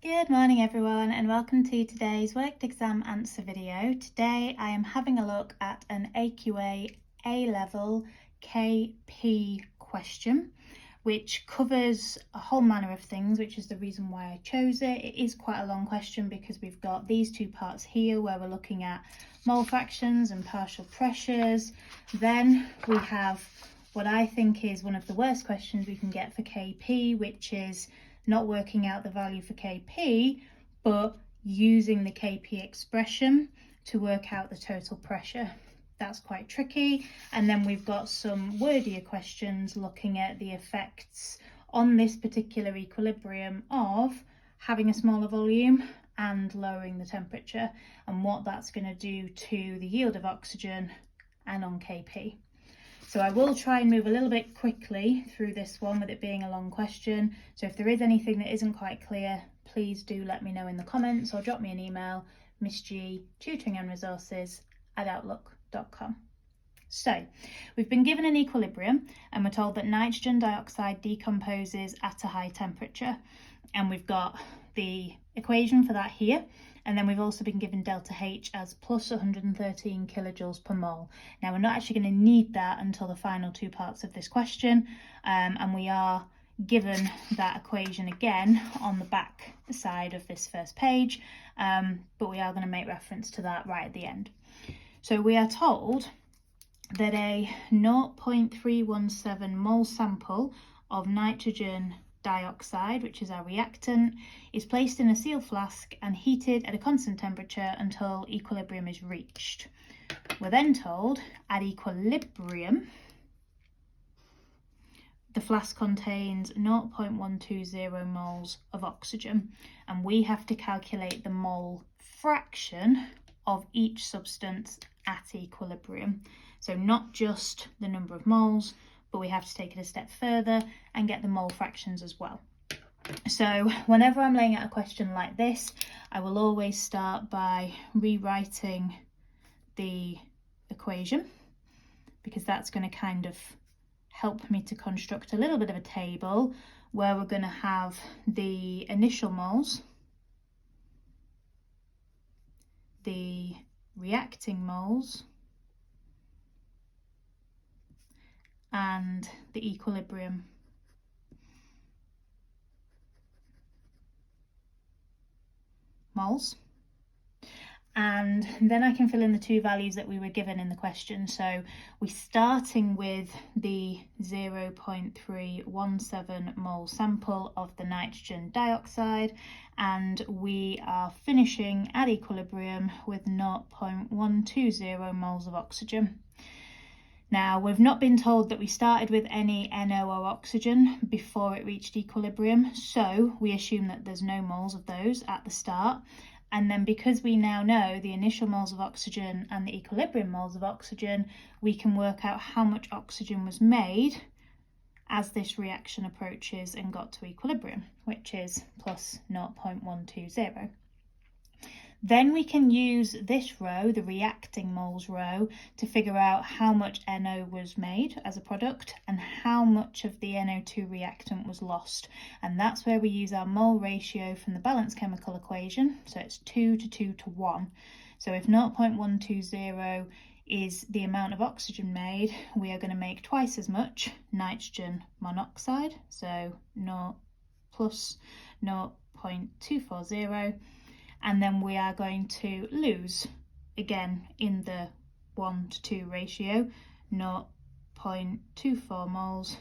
Good morning everyone and welcome to today's worked exam answer video. Today I am having a look at an AQA A-level KP question which covers a whole manner of things, which is the reason why I chose it. It is quite a long question because we've got these two parts here where we're looking at mole fractions and partial pressures. Then we have what I think is one of the worst questions we can get for KP, which is not working out the value for KP, but using the KP expression to work out the total pressure. That's quite tricky. And then we've got some wordier questions looking at the effects on this particular equilibrium of having a smaller volume and lowering the temperature, and what that's going to do to the yield of oxygen and on KP. So I will try and move a little bit quickly through this one with it being a long question. So if there is anything that isn't quite clear, please do let me know in the comments or drop me an email, missg.tutoringandresources@outlook.com. So we've been given an equilibrium and we're told that nitrogen dioxide decomposes at a high temperature. And we've got the equation for that here. And then we've also been given delta H as plus 113 kilojoules per mole. Now we're not actually going to need that until the final two parts of this question. And we are given that equation again on the back side of this first page. But we are going to make reference to that right at the end. So we are told that a 0.317 mole sample of nitrogen dioxide, which is our reactant, is placed in a sealed flask and heated at a constant temperature until equilibrium is reached. We're then told at equilibrium the flask contains 0.120 moles of oxygen, and we have to calculate the mole fraction of each substance at equilibrium. So not just the number of moles, but we have to take it a step further and get the mole fractions as well. So whenever I'm laying out a question like this, I will always start by rewriting the equation, because that's going to kind of help me to construct a little bit of a table where we're going to have the initial moles, the reacting moles, and the equilibrium moles. And then I can fill in the two values that we were given in the question. So we're starting with the 0.317 mole sample of the nitrogen dioxide, and we are finishing at equilibrium with 0.120 moles of oxygen. Now, we've not been told that we started with any NO or oxygen before it reached equilibrium, so we assume that there's no moles of those at the start. And then because we now know the initial moles of oxygen and the equilibrium moles of oxygen, we can work out how much oxygen was made as this reaction approaches and got to equilibrium, which is plus 0.120. Then we can use this row, the reacting moles row, to figure out how much NO was made as a product and how much of the NO2 reactant was lost. And that's where we use our mole ratio from the balanced chemical equation. So it's 2 to 2 to 1. So if 0.120 is the amount of oxygen made, we are going to make twice as much nitrogen monoxide. So 0 plus 0.240. And then we are going to lose, again in the 1 to 2 ratio, 0.24 moles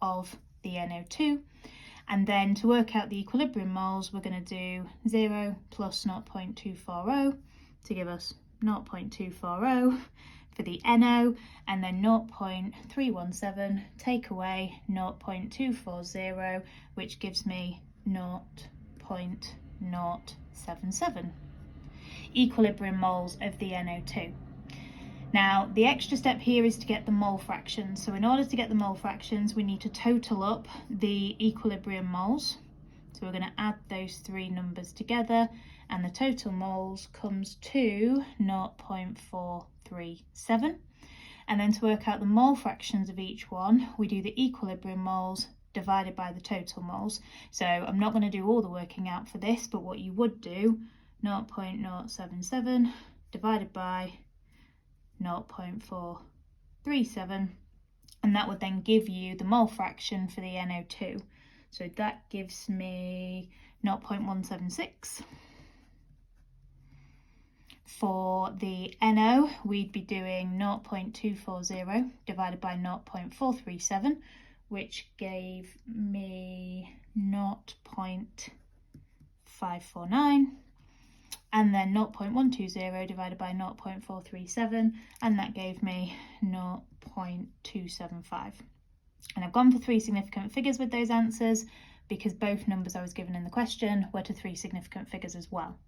of the NO2. And then to work out the equilibrium moles, we're going to do 0 plus 0.240 to give us 0.240 for the NO, and then 0.317 take away 0.240, which gives me 0.077 equilibrium moles of the NO2. Now, the extra step here is to get the mole fractions. So in order to get the mole fractions, we need to total up the equilibrium moles. So we're going to add those three numbers together, and the total moles comes to 0.437. And then to work out the mole fractions of each one, we do the equilibrium moles divided by the total moles. So I'm not going to do all the working out for this, but what you would do, 0.077 divided by 0.437, and that would then give you the mole fraction for the NO2. So that gives me 0.176. For the NO, we'd be doing 0.240 divided by 0.437, which gave me 0.549, and then 0.120 divided by 0.437, and that gave me 0.275. And I've gone for 3 significant figures with those answers because both numbers I was given in the question were to 3 significant figures as well.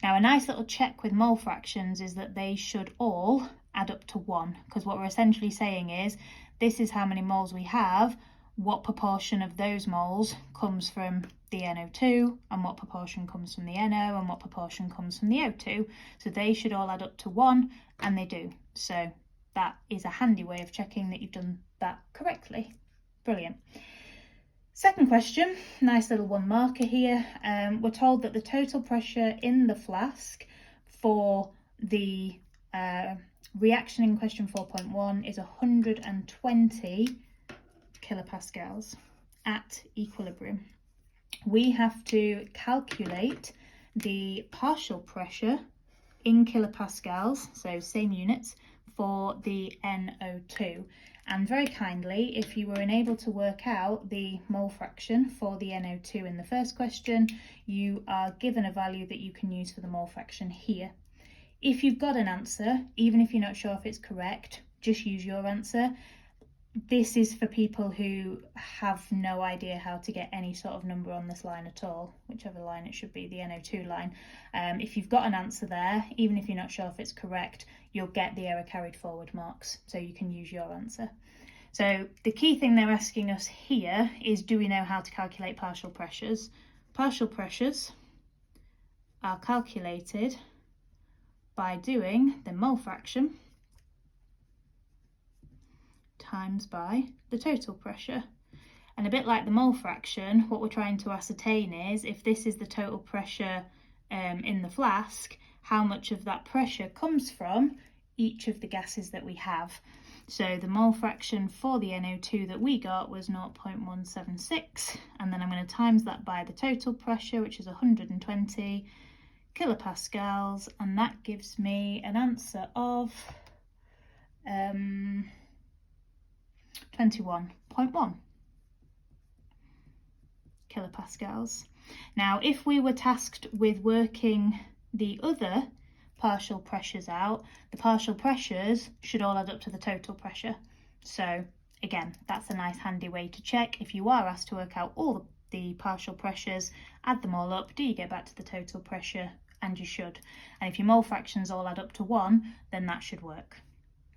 Now, a nice little check with mole fractions is that they should all add up to 1, because what we're essentially saying is this is how many moles we have, what proportion of those moles comes from the NO2, and what proportion comes from the NO, and what proportion comes from the O2. So they should all add up to 1, and they do. So that is a handy way of checking that you've done that correctly. Brilliant. Second question, nice little 1 marker here. We're told that the total pressure in the flask for the reaction in question 4.1 is 120 kilopascals at equilibrium. We have to calculate the partial pressure in kilopascals, so same units, for the NO2. And very kindly, if you were unable to work out the mole fraction for the NO2 in the first question, you are given a value that you can use for the mole fraction here. If you've got an answer, even if you're not sure if it's correct, just use your answer. This is for people who have no idea how to get any sort of number on this line at all, whichever line it should be, the NO2 line. If you've got an answer there, even if you're not sure if it's correct, you'll get the error carried forward marks, so you can use your answer. So the key thing they're asking us here is, do we know how to calculate partial pressures? Partial pressures are calculated by doing the mole fraction times by the total pressure. And a bit like the mole fraction, what we're trying to ascertain is, if this is the total pressure in the flask, how much of that pressure comes from each of the gases that we have. So the mole fraction for the NO2 that we got was 0.176, and then I'm going to times that by the total pressure, which is 120 kilopascals, and that gives me an answer of 21.1 kilopascals. Now, if we were tasked with working the other partial pressures out, the partial pressures should all add up to the total pressure. So again, that's a nice handy way to check. If you are asked to work out all the partial pressures, add them all up, do you get back to the total pressure? And you should. And if your mole fractions all add up to 1, then that should work.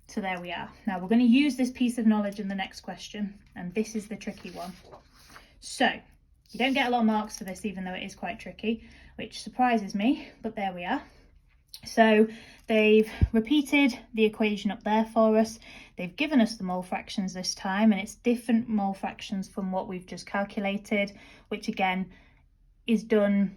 So there we are. Now we're going to use this piece of knowledge in the next question, and this is the tricky one. So you don't get a lot of marks for this, even though it is quite tricky, which surprises me, but there we are. So they've repeated the equation up there for us. They've given us the mole fractions this time, and it's different mole fractions from what we've just calculated, which again is done.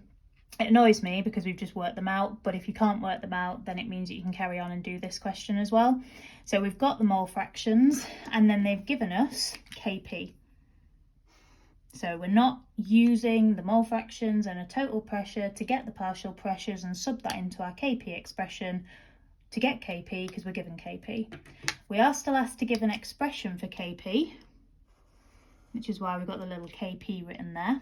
It annoys me because we've just worked them out, but if you can't work them out, then it means that you can carry on and do this question as well. So we've got the mole fractions, and then they've given us Kp. So we're not using the mole fractions and a total pressure to get the partial pressures and sub that into our Kp expression to get Kp, because we're given Kp. We are still asked to give an expression for Kp, which is why we've got the little Kp written there.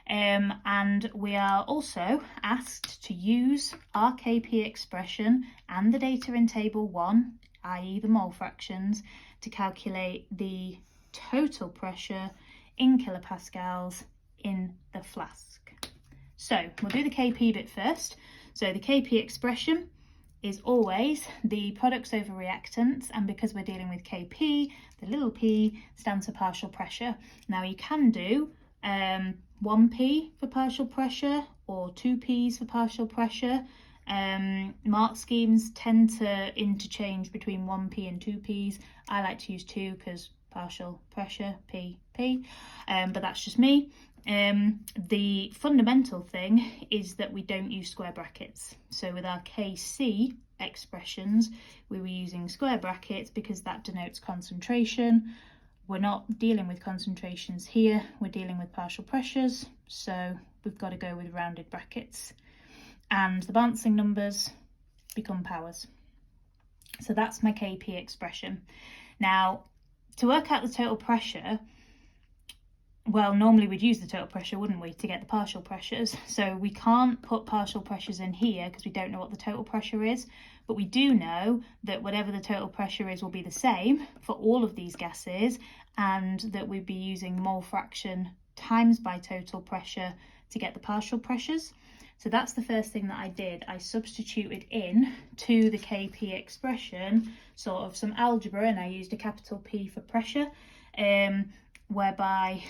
And we are also asked to use our Kp expression and the data in table 1, i.e. the mole fractions, to calculate the total pressure in kilopascals in the flask. So we'll do the Kp bit first. So the Kp expression is always the products over reactants, and because we're dealing with Kp, the little p stands for partial pressure. Now you can do 1p for partial pressure or 2p's for partial pressure. Mark schemes tend to interchange between 1p and 2p's. I like to use 2 because partial pressure, P, but that's just me. The fundamental thing is that we don't use square brackets. So with our KC expressions, we were using square brackets because that denotes concentration. We're not dealing with concentrations here, we're dealing with partial pressures, so we've got to go with rounded brackets. And the balancing numbers become powers. So that's my KP expression. Now, to work out the total pressure, well, normally we'd use the total pressure, wouldn't we, to get the partial pressures. So we can't put partial pressures in here because we don't know what the total pressure is, but we do know that whatever the total pressure is will be the same for all of these gases, and that we'd be using mole fraction times by total pressure to get the partial pressures. So that's the first thing that I did. I substituted in to the KP expression sort of some algebra, and I used a capital P for pressure, whereby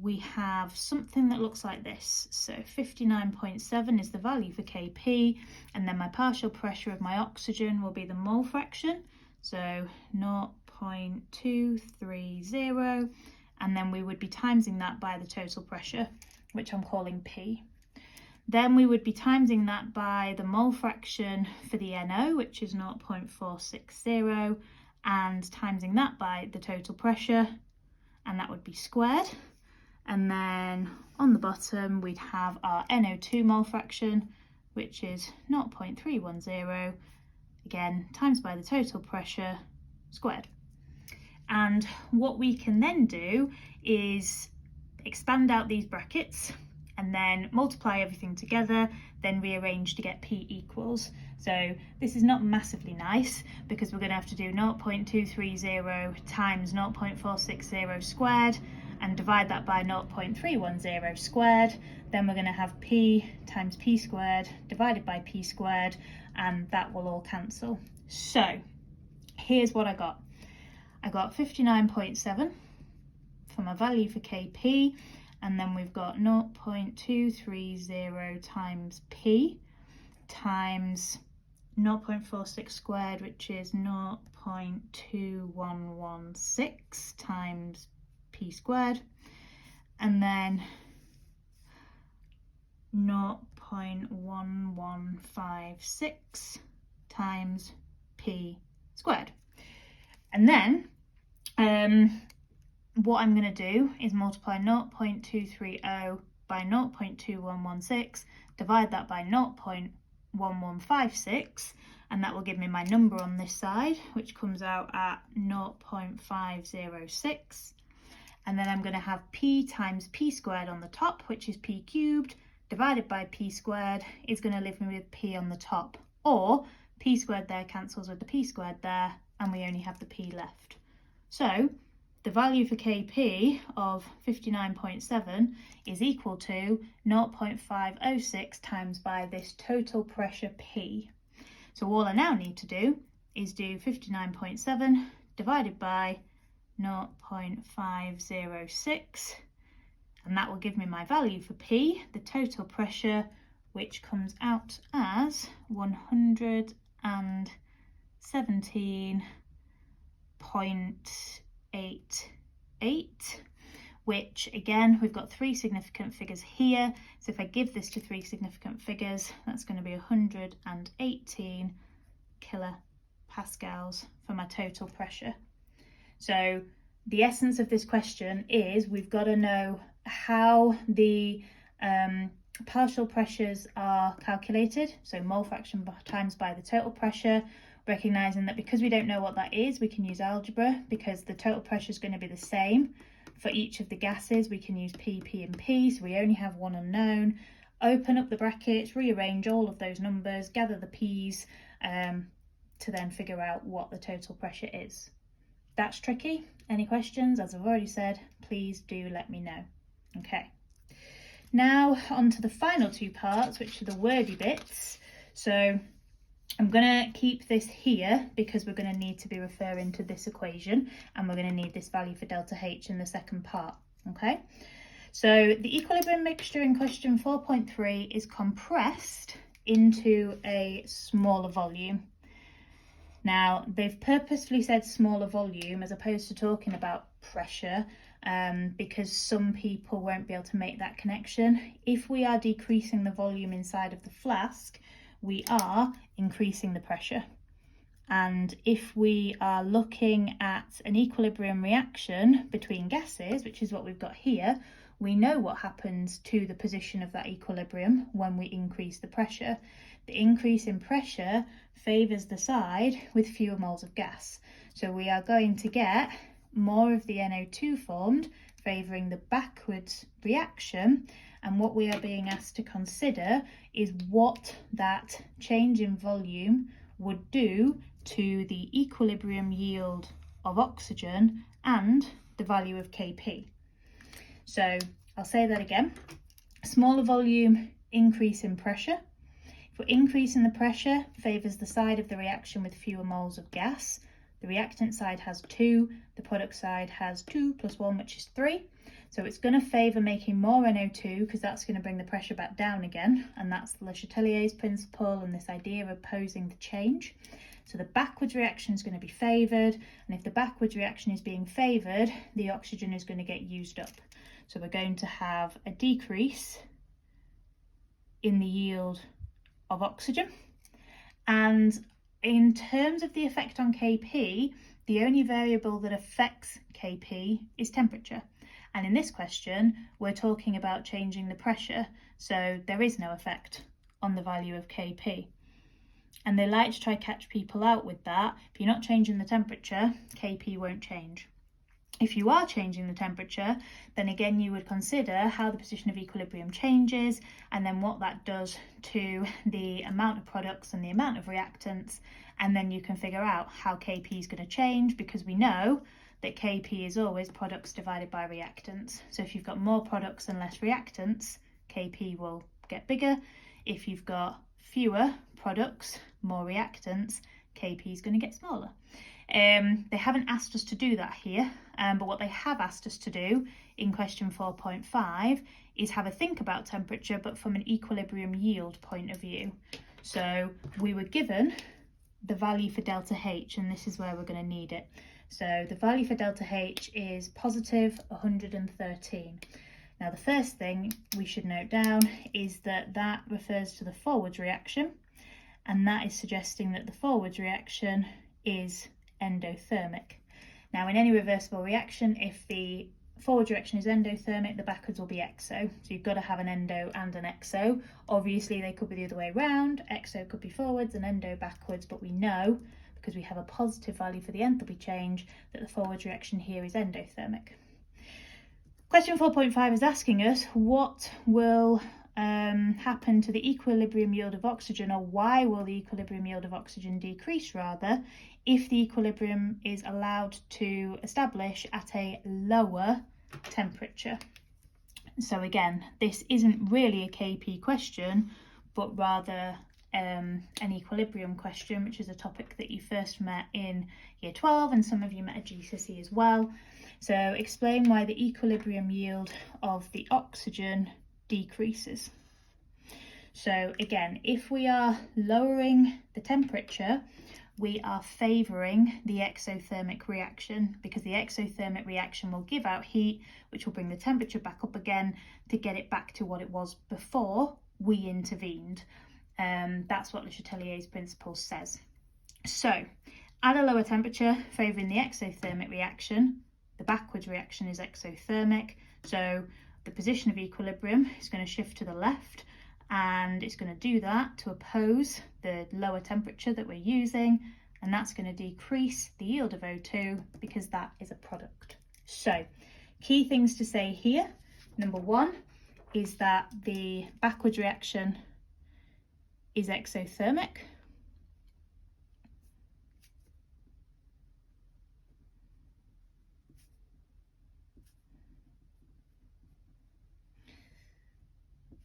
we have something that looks like this. So 59.7 is the value for KP, and then my partial pressure of my oxygen will be the mole fraction, so 0.230, and then we would be timesing that by the total pressure, which I'm calling P. Then we would be timesing that by the mole fraction for the NO, which is 0.460, and timesing that by the total pressure, and that would be squared. And then on the bottom we'd have our NO2 mole fraction, which is 0.310, again times by the total pressure squared. And what we can then do is expand out these brackets and then multiply everything together, then rearrange to get P equals. So this is not massively nice because we're going to have to do 0.230 times 0.460 squared and divide that by 0.310 squared. Then we're going to have P times P squared divided by P squared, and that will all cancel. So here's what I got. I got 59.7 for my value for KP, and then we've got 0.230 times P times 0.46 squared, which is 0.2116 times P squared, and then 0.1156 times P squared. And then what I'm going to do is multiply 0.230 by 0.2116, divide that by 0.1156, and that will give me my number on this side, which comes out at 0.506. And then I'm going to have P times P squared on the top, which is P cubed, divided by P squared is going to leave me with P on the top, or P squared there cancels with the P squared there, and we only have the P left. So the value for KP of 59.7 is equal to 0.506 times by this total pressure P. So all I now need to do is do 59.7 divided by 0.506, and that will give me my value for P, the total pressure, which comes out as 117.88, which again, we've got three significant figures here. So if I give this to three significant figures, that's going to be 118 kilopascals for my total pressure. So the essence of this question is we've got to know how the partial pressures are calculated, so mole fraction times by the total pressure, recognising that because we don't know what that is, we can use algebra because the total pressure is going to be the same for each of the gases. We can use P, P and P, so we only have one unknown. Open up the brackets, rearrange all of those numbers, gather the P's to then figure out what the total pressure is. That's tricky. Any questions? As I've already said, please do let me know. Okay. Now on to the final two parts, which are the wordy bits. So I'm going to keep this here because we're going to need to be referring to this equation, and we're going to need this value for delta H in the second part. Okay. So the equilibrium mixture in question 4.3 is compressed into a smaller volume. Now, they've purposefully said smaller volume as opposed to talking about pressure, because some people won't be able to make that connection. If we are decreasing the volume inside of the flask, we are increasing the pressure. And if we are looking at an equilibrium reaction between gases, which is what we've got here, we know what happens to the position of that equilibrium when we increase the pressure. The increase in pressure favours the side with fewer moles of gas. So we are going to get more of the NO2 formed, favouring the backwards reaction. And what we are being asked to consider is what that change in volume would do to the equilibrium yield of oxygen and the value of Kp. So I'll say that again. Smaller volume, increase in pressure. If we're increasing the pressure, favours the side of the reaction with fewer moles of gas. The reactant side has 2, the product side has 2 plus 1, which is 3. So it's going to favour making more NO2 because that's going to bring the pressure back down again. And that's Le Chatelier's principle and this idea of opposing the change. So the backwards reaction is going to be favoured. And if the backwards reaction is being favoured, the oxygen is going to get used up. So we're going to have a decrease in the yield of oxygen. And in terms of the effect on Kp, the only variable that affects Kp is temperature. And in this question, we're talking about changing the pressure, so there is no effect on the value of Kp. And they like to try catch people out with that. If you're not changing the temperature, Kp won't change. If you are changing the temperature, then again you would consider how the position of equilibrium changes and then what that does to the amount of products and the amount of reactants, and then you can figure out how Kp is going to change, because we know that Kp is always products divided by reactants. So if you've got more products and less reactants, Kp will get bigger. If you've got fewer products, more reactants, Kp is going to get smaller. They haven't asked us to do that here, but what they have asked us to do in question 4.5 is have a think about temperature, but from an equilibrium yield point of view. So we were given the value for delta H, and this is where we're going to need it. So the value for delta H is positive 113. Now the first thing we should note down is that that refers to the forwards reaction, and that is suggesting that the forwards reaction is endothermic. Now in any reversible reaction, if the forwards reaction is endothermic, the backwards will be exo. So you've got to have an endo and an exo. Obviously they could be the other way around. Exo could be forwards and endo backwards, but we know, because we have a positive value for the enthalpy change, that the forwards reaction here is endothermic. Question 4.5 is asking us what will happen to the equilibrium yield of oxygen, or why will the equilibrium yield of oxygen decrease rather, if the equilibrium is allowed to establish at a lower temperature. So again, this isn't really a Kp question, but rather an equilibrium question, which is a topic that you first met in year 12 and some of you met at GCSE as well. So explain why the equilibrium yield of the oxygen decreases. So again, if we are lowering the temperature, we are favouring the exothermic reaction, because the exothermic reaction will give out heat, which will bring the temperature back up again to get it back to what it was before we intervened. That's what Le Chatelier's principle says. So at a lower temperature, favouring the exothermic reaction, the backwards reaction is exothermic. So the position of equilibrium is going to shift to the left, and it's going to do that to oppose the lower temperature that we're using, and that's going to decrease the yield of O2 because that is a product. So key things to say here. Number one is that the backwards reaction is exothermic.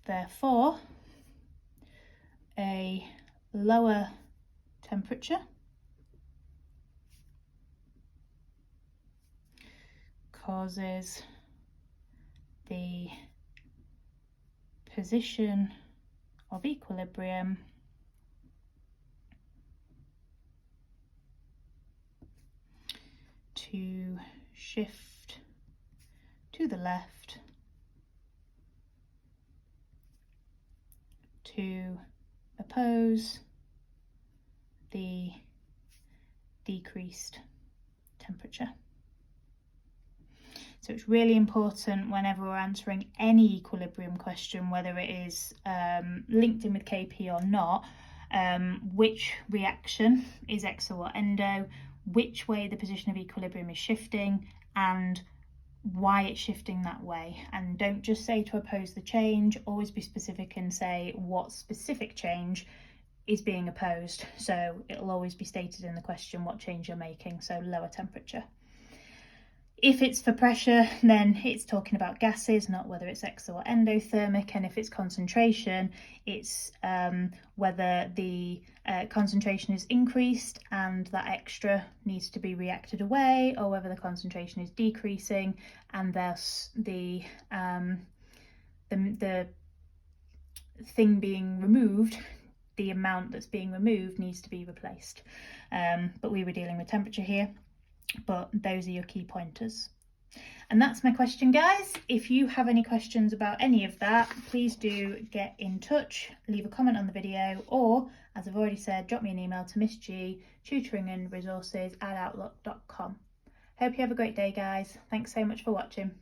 Therefore, a lower temperature causes the position of equilibrium to shift to the left to oppose the decreased temperature. So it's really important whenever we're answering any equilibrium question, whether it is linked in with KP or not, which reaction is exo or endo, which way the position of equilibrium is shifting, and why it's shifting that way. And don't just say to oppose the change, always be specific and say what specific change is being opposed. So it'll always be stated in the question what change you're making, so lower temperature. If it's for pressure, then it's talking about gases, not whether it's exo or endothermic. And if it's concentration, it's whether the concentration is increased and that extra needs to be reacted away, or whether the concentration is decreasing and thus the thing being removed, the amount that's being removed, needs to be replaced. But we were dealing with temperature here. But those are your key pointers. And that's my question, guys. If you have any questions about any of that, please do get in touch, leave a comment on the video, or, as I've already said, drop me an email to Miss G, tutoringandresources@outlook.com. Hope you have a great day, guys. Thanks so much for watching.